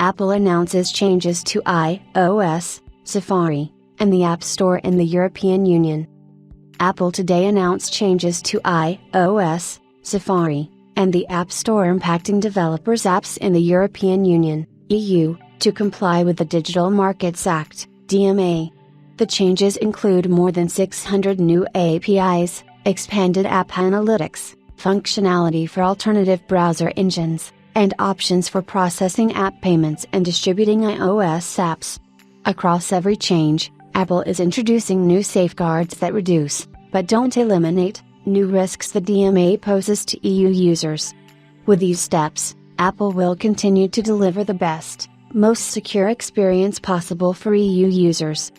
Apple announces changes to iOS, Safari, and the App Store in the European Union. Apple today announced changes to iOS, Safari, and the App Store impacting developers' apps in the European Union, EU, to comply with the Digital Markets Act, DMA. The changes include more than 600 new APIs, expanded app analytics, functionality for alternative browser engines, and options for processing app payments and distributing iOS apps. Across every change, Apple is introducing new safeguards that reduce, but don't eliminate, new risks the DMA poses to EU users. With these steps, Apple will continue to deliver the best, most secure experience possible for EU users.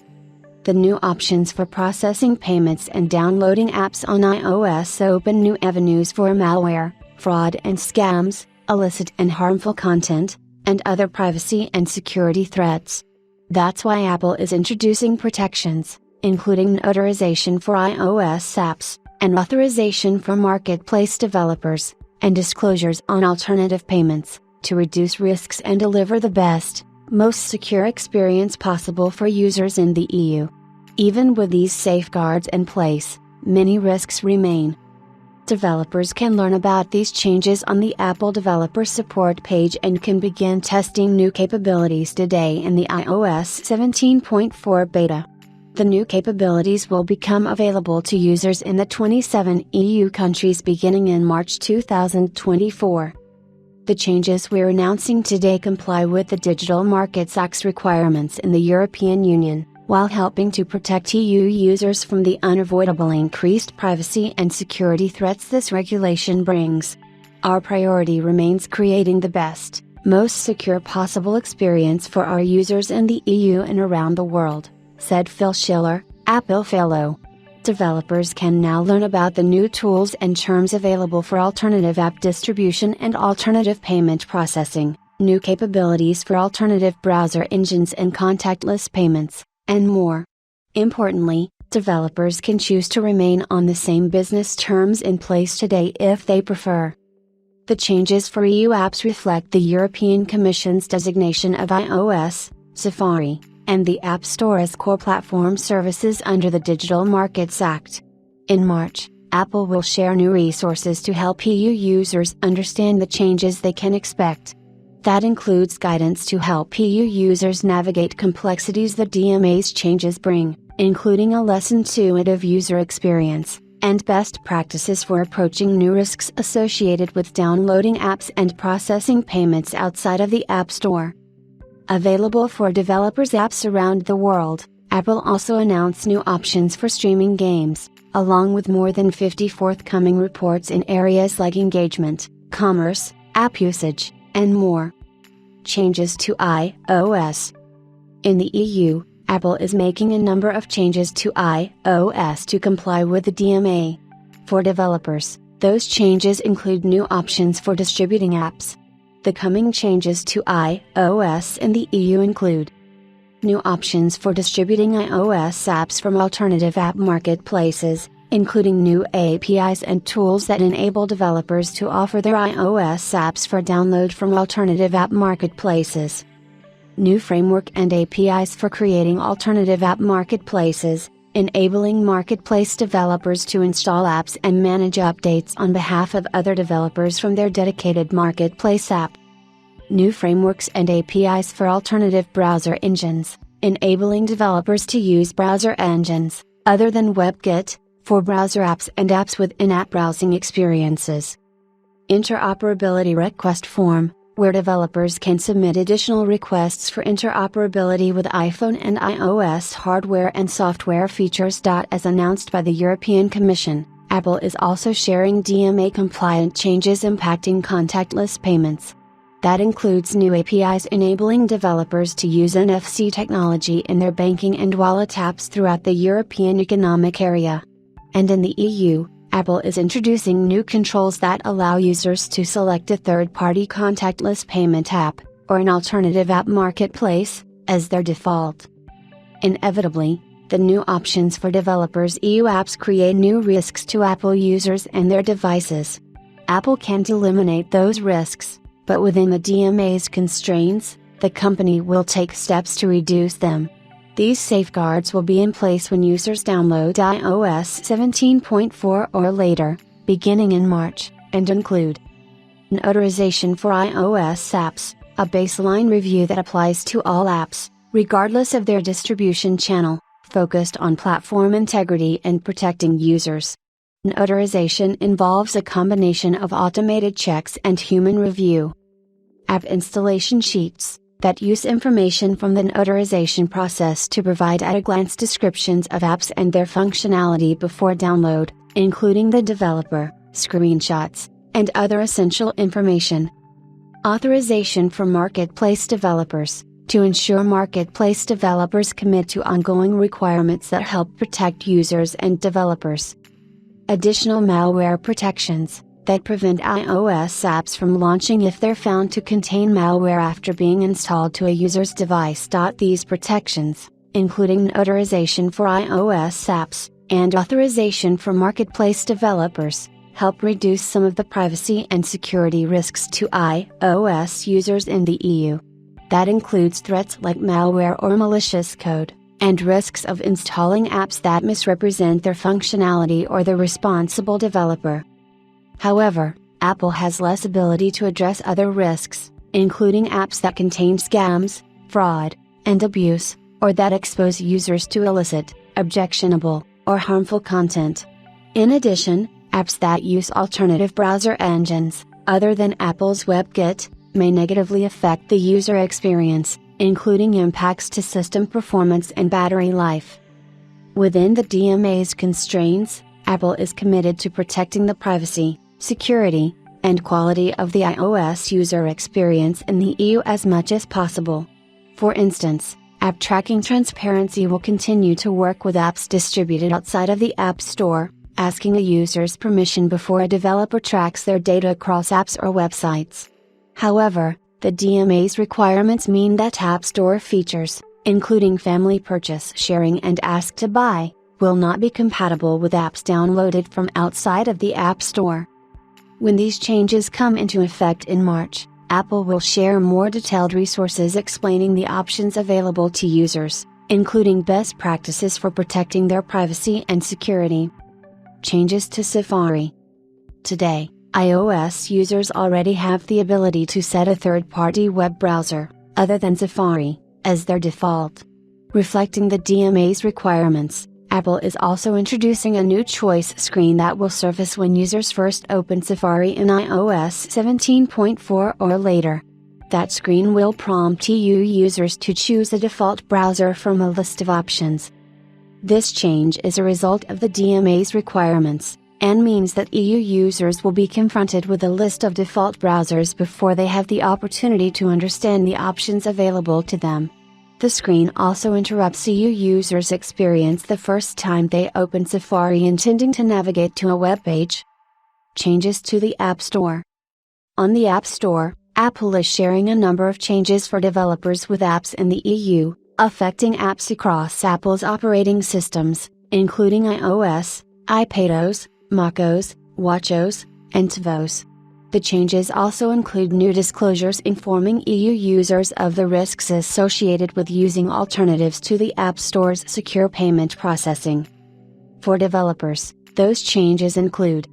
The new options for processing payments and downloading apps on iOS open new avenues for malware, fraud and scams, illicit and harmful content, and other privacy and security threats. That's why Apple is introducing protections, including notarization for iOS apps, and authorization for marketplace developers, and disclosures on alternative payments, to reduce risks and deliver the best, most secure experience possible for users in the EU. Even with these safeguards in place, many risks remain. Developers can learn about these changes on the Apple Developer Support page and can begin testing new capabilities today in the iOS 17.4 beta. The new capabilities will become available to users in the 27 EU countries beginning in March 2024. The changes we're announcing today comply with the Digital Markets Act's requirements in the European Union, while helping to protect EU users from the unavoidable increased privacy and security threats this regulation brings. Our priority remains creating the best, most secure possible experience for our users in the EU and around the world, said Phil Schiller, Apple Fellow. Developers can now learn about the new tools and terms available for alternative app distribution and alternative payment processing, new capabilities for alternative browser engines and contactless payments, and more. Importantly, developers can choose to remain on the same business terms in place today if they prefer. The changes for EU apps reflect the European Commission's designation of iOS, Safari, and the App Store as core platform services under the Digital Markets Act. In March, Apple will share new resources to help EU users understand the changes they can expect. That includes guidance to help EU users navigate complexities the DMA's changes bring, including a less intuitive user experience, and best practices for approaching new risks associated with downloading apps and processing payments outside of the App Store. Available for developers' apps around the world, Apple also announced new options for streaming games, along with more than 50 forthcoming reports in areas like engagement, commerce, app usage, and more. Changes to iOS. In the EU, Apple is making a number of changes to iOS to comply with the DMA. For developers, those changes include new options for distributing apps. The coming changes to iOS in the EU include new options for distributing iOS apps from alternative app marketplaces, including new APIs and tools that enable developers to offer their iOS apps for download from alternative app marketplaces. New framework and APIs for creating alternative app marketplaces, enabling marketplace developers to install apps and manage updates on behalf of other developers from their dedicated marketplace app. New frameworks and APIs for alternative browser engines, enabling developers to use browser engines, other than WebKit, for browser apps and apps with in-app browsing experiences. Interoperability request form, where developers can submit additional requests for interoperability with iPhone and iOS hardware and software features. As announced by the European Commission, Apple is also sharing DMA-compliant changes impacting contactless payments. That includes new APIs enabling developers to use NFC technology in their banking and wallet apps throughout the European Economic Area. And in the EU, Apple is introducing new controls that allow users to select a third-party contactless payment app, or an alternative app marketplace, as their default. Inevitably, the new options for developers' EU apps create new risks to Apple users and their devices. Apple can't eliminate those risks, but within the DMA's constraints, the company will take steps to reduce them. These safeguards will be in place when users download iOS 17.4 or later, beginning in March, and include notarization for iOS apps, a baseline review that applies to all apps, regardless of their distribution channel, focused on platform integrity and protecting users. Notarization involves a combination of automated checks and human review. App installation sheets that use information from the notarization process to provide at-a-glance descriptions of apps and their functionality before download, including the developer, screenshots, and other essential information. Authorization for marketplace developers, to ensure marketplace developers commit to ongoing requirements that help protect users and developers. Additional malware protections that prevent iOS apps from launching if they're found to contain malware after being installed to a user's device. These protections, including notarization for iOS apps, and authorization for marketplace developers, help reduce some of the privacy and security risks to iOS users in the EU. That includes threats like malware or malicious code, and risks of installing apps that misrepresent their functionality or the responsible developer. However, Apple has less ability to address other risks, including apps that contain scams, fraud, and abuse, or that expose users to illicit, objectionable, or harmful content. In addition, apps that use alternative browser engines, other than Apple's WebKit, may negatively affect the user experience, including impacts to system performance and battery life. Within the DMA's constraints, Apple is committed to protecting the privacy, security, and quality of the iOS user experience in the EU as much as possible. For instance, App Tracking Transparency will continue to work with apps distributed outside of the App Store, asking a user's permission before a developer tracks their data across apps or websites. However, the DMA's requirements mean that App Store features, including family purchase sharing and Ask to Buy, will not be compatible with apps downloaded from outside of the App Store. When these changes come into effect in March, Apple will share more detailed resources explaining the options available to users, including best practices for protecting their privacy and security. Changes to Safari. Today, iOS users already have the ability to set a third-party web browser, other than Safari, as their default. Reflecting the DMA's requirements, Apple is also introducing a new choice screen that will surface when users first open Safari in iOS 17.4 or later. That screen will prompt EU users to choose a default browser from a list of options. This change is a result of the DMA's requirements, and means that EU users will be confronted with a list of default browsers before they have the opportunity to understand the options available to them. The screen also interrupts EU users' experience the first time they open Safari intending to navigate to a web page. Changes to the App Store. On the App Store, Apple is sharing a number of changes for developers with apps in the EU, affecting apps across Apple's operating systems, including iOS, iPadOS, macOS, watchOS, and tvOS. The changes also include new disclosures informing EU users of the risks associated with using alternatives to the App Store's secure payment processing. For developers, those changes include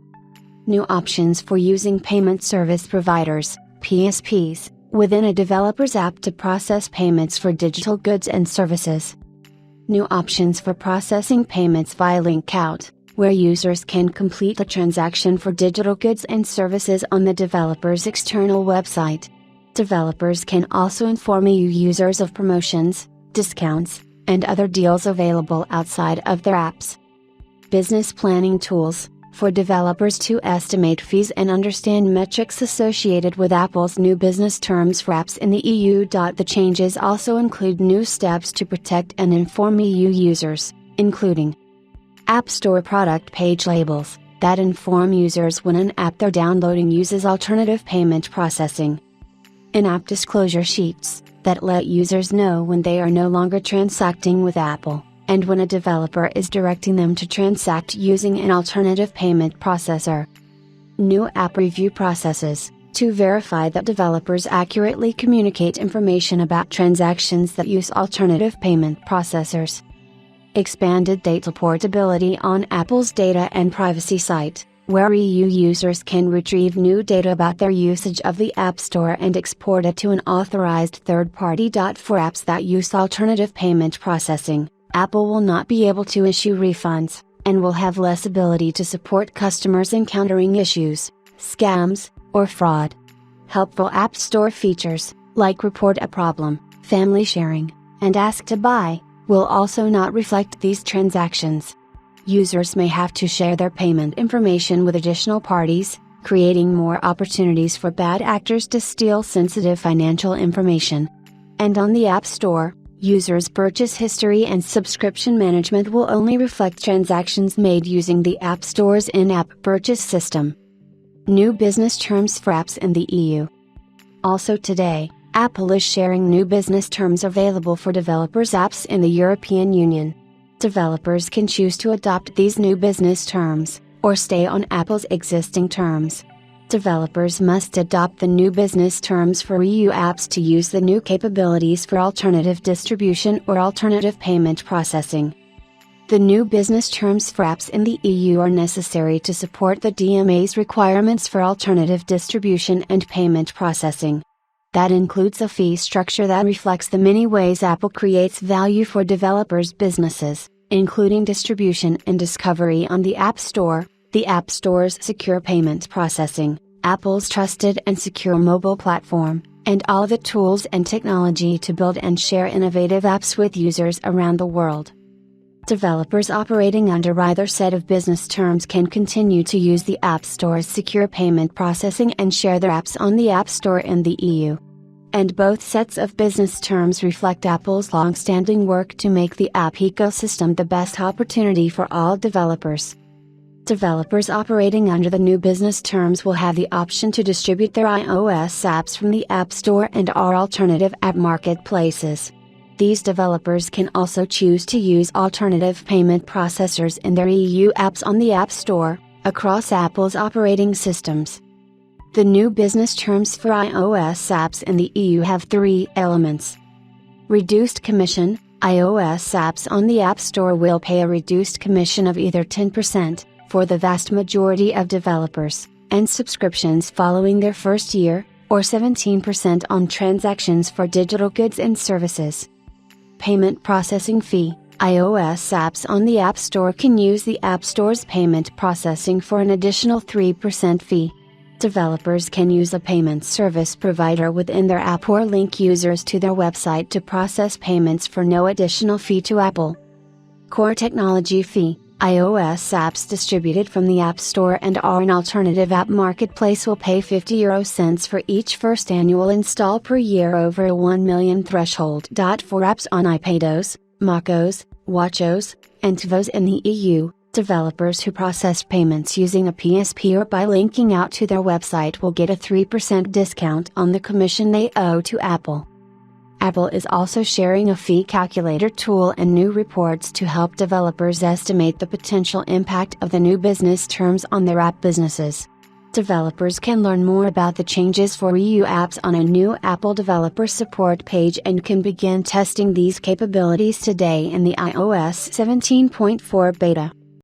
new options for using payment service providers, PSPs, within a developer's app to process payments for digital goods and services. New options for processing payments via Linkout, where users can complete a transaction for digital goods and services on the developer's external website. Developers can also inform EU users of promotions, discounts, and other deals available outside of their apps. Business planning tools, for developers to estimate fees and understand metrics associated with Apple's new business terms for apps in the EU. The changes also include new steps to protect and inform EU users, including App Store product page labels, that inform users when an app they're downloading uses alternative payment processing. In-app disclosure sheets, that let users know when they are no longer transacting with Apple, and when a developer is directing them to transact using an alternative payment processor. New app review processes, To verify that developers accurately communicate information about transactions that use alternative payment processors. Expanded data portability on Apple's data and privacy site, where EU users can retrieve new data about their usage of the App Store and export it to an authorized third party. For apps that use alternative payment processing, Apple will not be able to issue refunds, and will have less ability to support customers encountering issues, scams, or fraud. Helpful App Store features, like Report a Problem, Family Sharing, and Ask to Buy, will also not reflect these transactions. Users may have to share their payment information with additional parties, creating more opportunities for bad actors to steal sensitive financial information. And on the App Store, users' purchase history and subscription management will only reflect transactions made using the App Store's in-app purchase system. New business terms for apps in the EU. Also today, Apple is sharing new business terms available for developers' apps in the European Union. Developers can choose to adopt these new business terms, or stay on Apple's existing terms. Developers must adopt the new business terms for EU apps to use the new capabilities for alternative distribution or alternative payment processing. The new business terms for apps in the EU are necessary to support the DMA's requirements for alternative distribution and payment processing. That includes a fee structure that reflects the many ways Apple creates value for developers' businesses, including distribution and discovery on the App Store, the App Store's secure payment processing, Apple's trusted and secure mobile platform, and all the tools and technology to build and share innovative apps with users around the world. Developers operating under either set of business terms can continue to use the App Store's secure payment processing and share their apps on the App Store in the EU. And both sets of business terms reflect Apple's long-standing work to make the app ecosystem the best opportunity for all developers. Developers operating under the new business terms will have the option to distribute their iOS apps from the App Store and our alternative app marketplaces. These developers can also choose to use alternative payment processors in their EU apps on the App Store, across Apple's operating systems. The new business terms for iOS apps in the EU have three elements. Reduced commission: iOS apps on the App Store will pay a reduced commission of either 10%, for the vast majority of developers, and subscriptions following their first year, or 17% on transactions for digital goods and services. Payment processing fee: iOS apps on the App Store can use the App Store's payment processing for an additional 3% fee. Developers can use a payment service provider within their app or link users to their website to process payments for no additional fee to Apple. Core technology fee: iOS apps distributed from the App Store and or an alternative app marketplace will pay 50 € for each first annual install per year over a 1 million threshold. For apps on iPadOS, macOS, watchOS, and tvOS in the EU, developers who process payments using a PSP or by linking out to their website will get a 3% discount on the commission they owe to Apple. Apple is also sharing a fee calculator tool and new reports to help developers estimate the potential impact of the new business terms on their app businesses. Developers can learn more about the changes for EU apps on a new Apple developer support page and can begin testing these capabilities today in the iOS 17.4 beta.